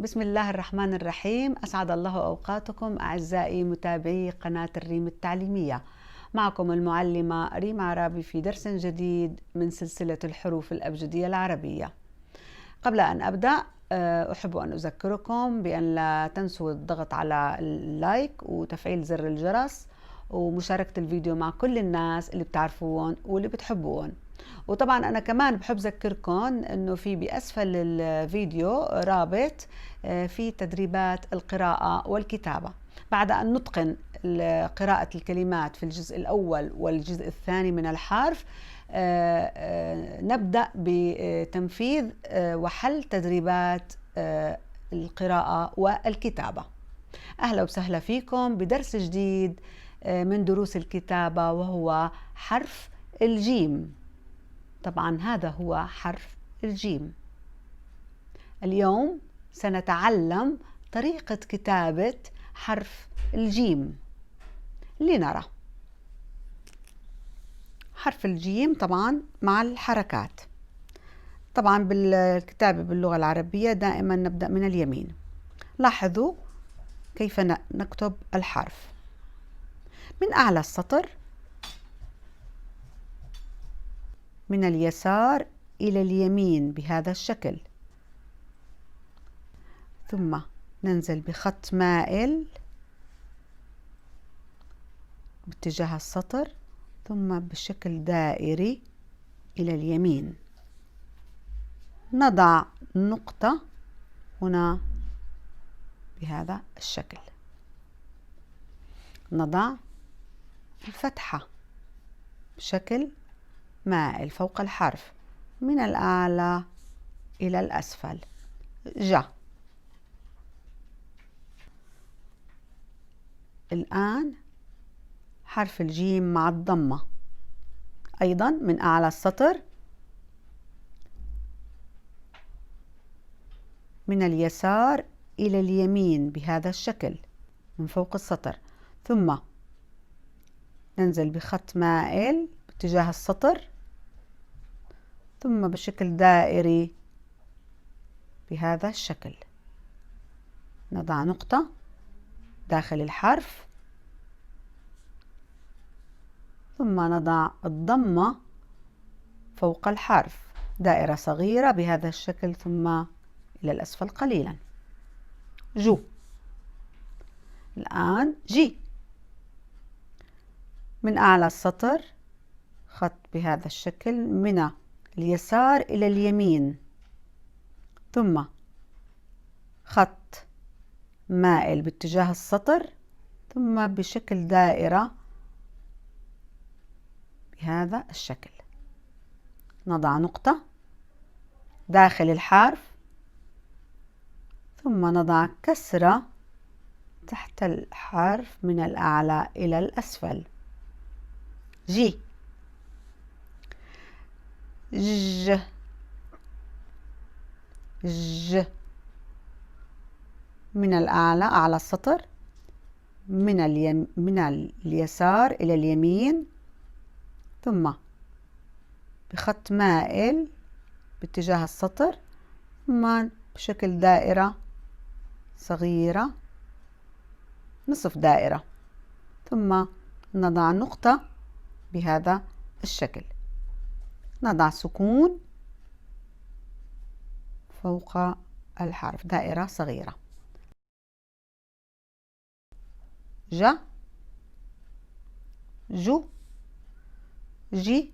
بسم الله الرحمن الرحيم. أسعد الله أوقاتكم أعزائي متابعي قناة الريم التعليمية. معكم المعلمة ريم عرابي في درس جديد من سلسلة الحروف الأبجدية العربية. قبل أن أبدأ أحب أن أذكركم بأن لا تنسوا الضغط على اللايك وتفعيل زر الجرس ومشاركة الفيديو مع كل الناس اللي بتعرفوهم واللي بتحبوهم. وطبعا أنا كمان بحب أذكركم أنه في بأسفل الفيديو رابط في تدريبات القراءة والكتابة. بعد أن نتقن قراءة الكلمات في الجزء الأول والجزء الثاني من الحرف، نبدأ بتنفيذ وحل تدريبات القراءة والكتابة. أهلا وسهلا فيكم بدرس جديد من دروس الكتابة، وهو حرف الجيم. طبعا هذا هو حرف الجيم. اليوم سنتعلم طريقة كتابة حرف الجيم. لنرى حرف الجيم طبعا مع الحركات. طبعا بالكتابة باللغة العربية دائما نبدأ من اليمين. لاحظوا كيف نكتب الحرف من أعلى السطر، من اليسار إلى اليمين بهذا الشكل، ثم ننزل بخط مائل باتجاه السطر، ثم بشكل دائري إلى اليمين. نضع نقطة هنا بهذا الشكل، نضع الفتحة بشكل مائل فوق الحرف من الأعلى إلى الأسفل. جا. الآن حرف الجيم مع الضمة، أيضا من أعلى السطر، من اليسار إلى اليمين بهذا الشكل من فوق السطر، ثم ننزل بخط مائل باتجاه السطر، ثم بشكل دائري بهذا الشكل. نضع نقطة داخل الحرف، ثم نضع الضمة فوق الحرف، دائرة صغيرة بهذا الشكل، ثم إلى الأسفل قليلا. جو. الآن جي. من أعلى السطر خط بهذا الشكل من اليسار إلى اليمين، ثم خط مائل باتجاه السطر، ثم بشكل دائرة بهذا الشكل. نضع نقطة داخل الحرف، ثم نضع كسرة تحت الحرف من الأعلى إلى الأسفل. جي. ج. ج. من الأعلى أعلى السطر، من اليسار إلى اليمين، ثم بخط مائل باتجاه السطر، ثم بشكل دائرة صغيرة نصف دائرة، ثم نضع نقطة بهذا الشكل. نضع سكون فوق الحرف، دائرة صغيرة. ج. جو. جي.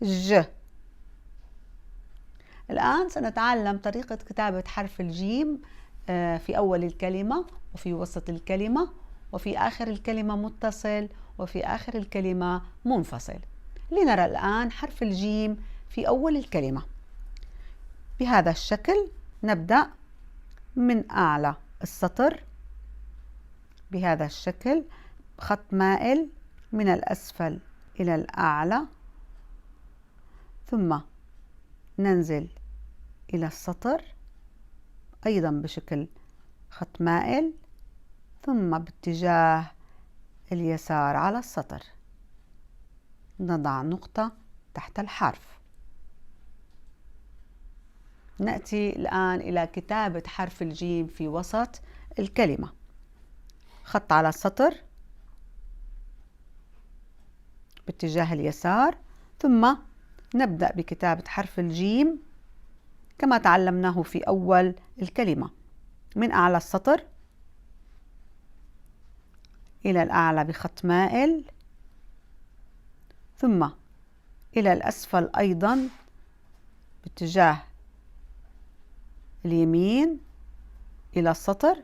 ج. الآن سنتعلم طريقة كتابة حرف الجيم في أول الكلمة وفي وسط الكلمة وفي آخر الكلمة متصل وفي آخر الكلمة منفصل. لنرى الآن حرف الجيم في أول الكلمة بهذا الشكل. نبدأ من أعلى السطر بهذا الشكل، خط مائل من الأسفل إلى الأعلى، ثم ننزل إلى السطر أيضا بشكل خط مائل، ثم باتجاه اليسار على السطر. نضع نقطة تحت الحرف. نأتي الآن إلى كتابة حرف الجيم في وسط الكلمة. خط على السطر باتجاه اليسار، ثم نبدأ بكتابة حرف الجيم كما تعلمناه في أول الكلمة، من أعلى السطر إلى الأعلى بخط مائل، ثم إلى الأسفل أيضا باتجاه اليمين إلى السطر،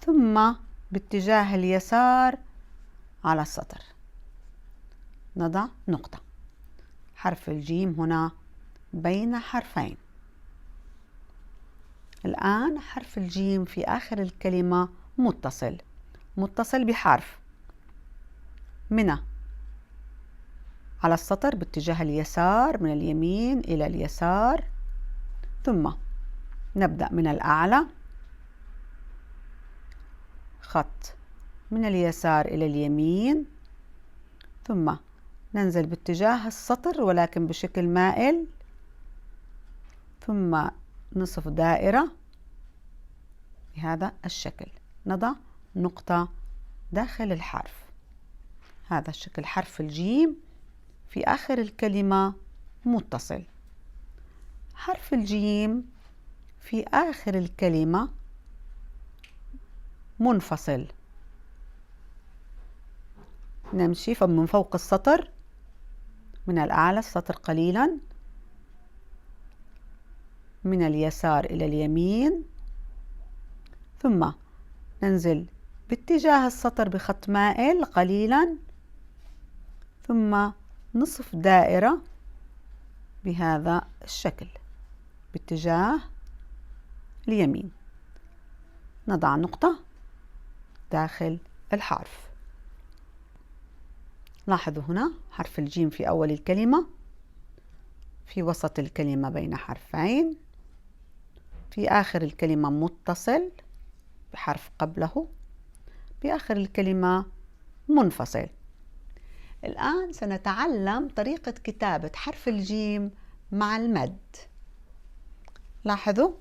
ثم باتجاه اليسار على السطر. نضع نقطة. حرف الجيم هنا بين حرفين. الآن حرف الجيم في آخر الكلمة متصل بحرف، من على السطر باتجاه اليسار، من اليمين إلى اليسار، ثم نبدأ من الأعلى، خط من اليسار إلى اليمين، ثم ننزل باتجاه السطر ولكن بشكل مائل، ثم نصف دائرة بهذا الشكل. نضع نقطة داخل الحرف. هذا الشكل حرف الجيم في آخر الكلمة متصل. حرف الجيم في آخر الكلمة منفصل. نمشي من فوق السطر، من الأعلى السطر قليلا، من اليسار إلى اليمين، ثم ننزل باتجاه السطر بخط مائل قليلا، ثم نصف دائرة بهذا الشكل باتجاه اليمين. نضع نقطة داخل الحرف. لاحظوا هنا حرف الجيم في أول الكلمة، في وسط الكلمة بين حرفين، في آخر الكلمة متصل بحرف قبله، بآخر الكلمة منفصل. الآن سنتعلم طريقة كتابة حرف الجيم مع المد. لاحظوا،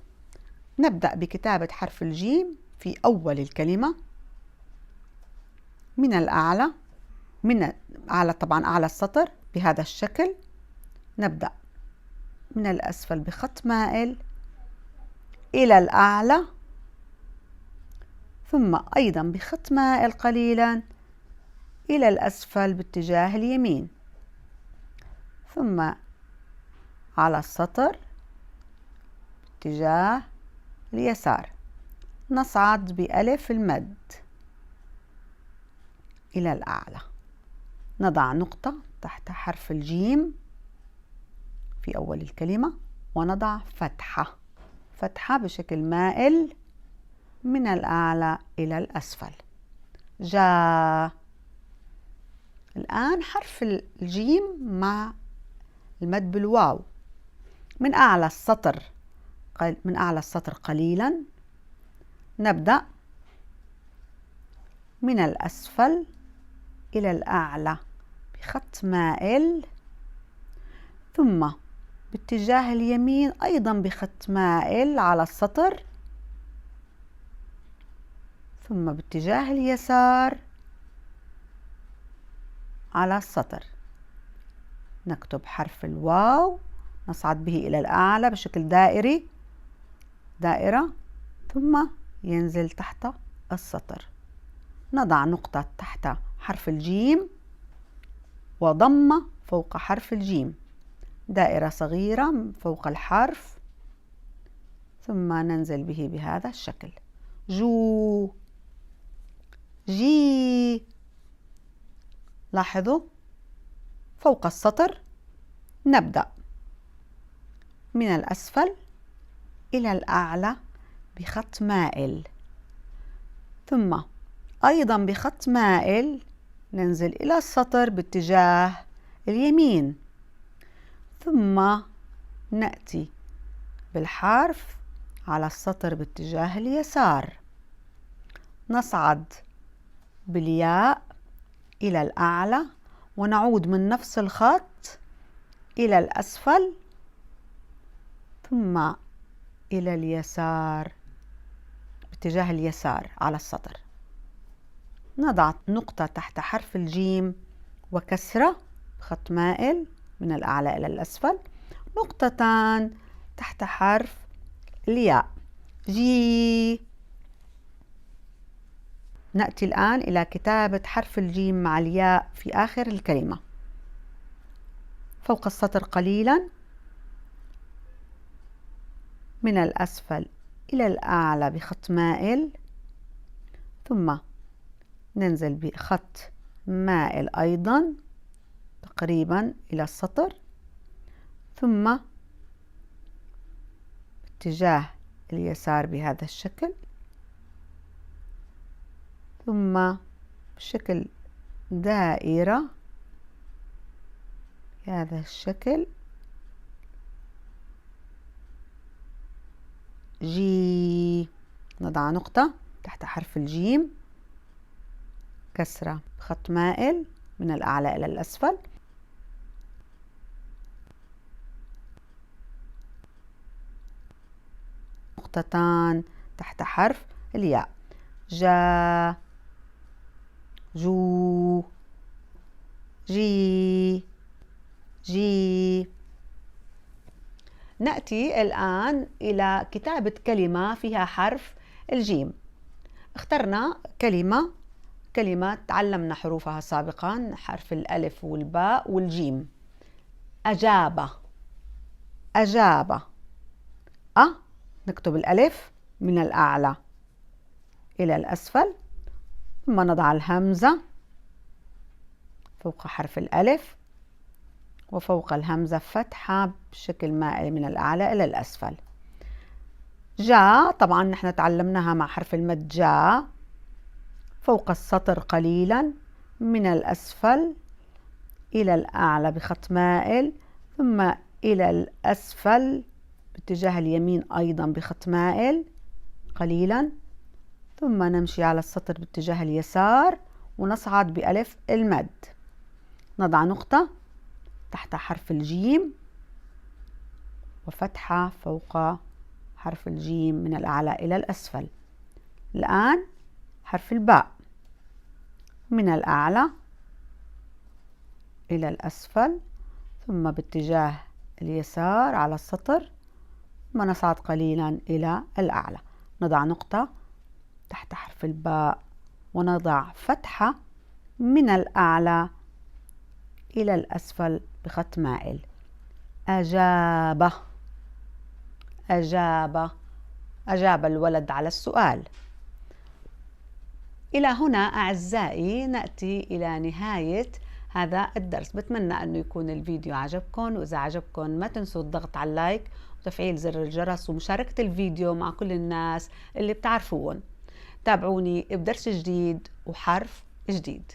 نبدأ بكتابة حرف الجيم في أول الكلمة من الأعلى، طبعا أعلى السطر بهذا الشكل. نبدأ من الأسفل بخط مائل إلى الأعلى، ثم أيضا بخط مائل قليلا إلى الأسفل باتجاه اليمين، ثم على السطر باتجاه اليسار. نصعد بألف المد إلى الأعلى. نضع نقطة تحت حرف الجيم في أول الكلمة، ونضع فتحة بشكل مائل من الأعلى إلى الأسفل. جاء. الآن حرف الجيم مع المد بالواو، من أعلى السطر قليلا. نبدأ من الأسفل إلى الأعلى بخط مائل، ثم باتجاه اليمين أيضا بخط مائل على السطر، ثم باتجاه اليسار على السطر. نكتب حرف الواو، نصعد به إلى الأعلى بشكل دائرة، ثم ينزل تحت السطر. نضع نقطة تحت حرف الجيم وضمة فوق حرف الجيم، دائرة صغيرة فوق الحرف، ثم ننزل به بهذا الشكل. جو، جي. لاحظوا فوق السطر نبدأ من الأسفل إلى الأعلى بخط مائل، ثم أيضا بخط مائل ننزل إلى السطر باتجاه اليمين، ثم نأتي بالحرف على السطر باتجاه اليسار. نصعد بالياء إلى الأعلى، ونعود من نفس الخط إلى الأسفل، ثم إلى اليسار، باتجاه اليسار على السطر. نضع نقطة تحت حرف الجيم وكسرة بخط مائل من الأعلى إلى الأسفل، نقطتان تحت حرف الياء جي. نأتي الآن إلى كتابة حرف الجيم مع الياء في آخر الكلمة، فوق السطر قليلا من الأسفل إلى الأعلى بخط مائل، ثم ننزل بخط مائل أيضا تقريبا إلى السطر، ثم اتجاه اليسار بهذا الشكل، ثم بشكل دائرة بهذا الشكل جي. نضع نقطة تحت حرف الجيم، كسرة بخط مائل من الأعلى إلى الأسفل، نقطتان تحت حرف الياء جا جو جي جي. نأتي الآن إلى كتابة كلمة فيها حرف الجيم. اخترنا كلمة تعلمنا حروفها سابقا، حرف الألف والباء والجيم. أجاب أجاب. نكتب الألف من الأعلى إلى الأسفل، ثم نضع الهمزة فوق حرف الألف، وفوق الهمزة فتحة بشكل مائل من الأعلى إلى الأسفل. جا طبعا نحن تعلمناها مع حرف المد جا، فوق السطر قليلا من الأسفل إلى الأعلى بخط مائل، ثم إلى الأسفل باتجاه اليمين أيضا بخط مائل قليلا، ثم نمشي على السطر باتجاه اليسار ونصعد بألف المد. نضع نقطة تحت حرف الجيم وفتحة فوق حرف الجيم من الأعلى إلى الأسفل. الآن حرف الباء من الأعلى إلى الأسفل، ثم باتجاه اليسار على السطر، ثم نصعد قليلا إلى الأعلى. نضع نقطة تحت حرف الباء ونضع فتحة من الأعلى إلى الأسفل بخط مائل. أجاب أجاب أجاب الولد على السؤال. إلى هنا أعزائي نأتي إلى نهاية هذا الدرس. بتمنى أنه يكون الفيديو عجبكم، وإذا عجبكم ما تنسوا الضغط على اللايك وتفعيل زر الجرس ومشاركة الفيديو مع كل الناس اللي بتعرفوهم. تابعوني بدرس جديد وحرف جديد.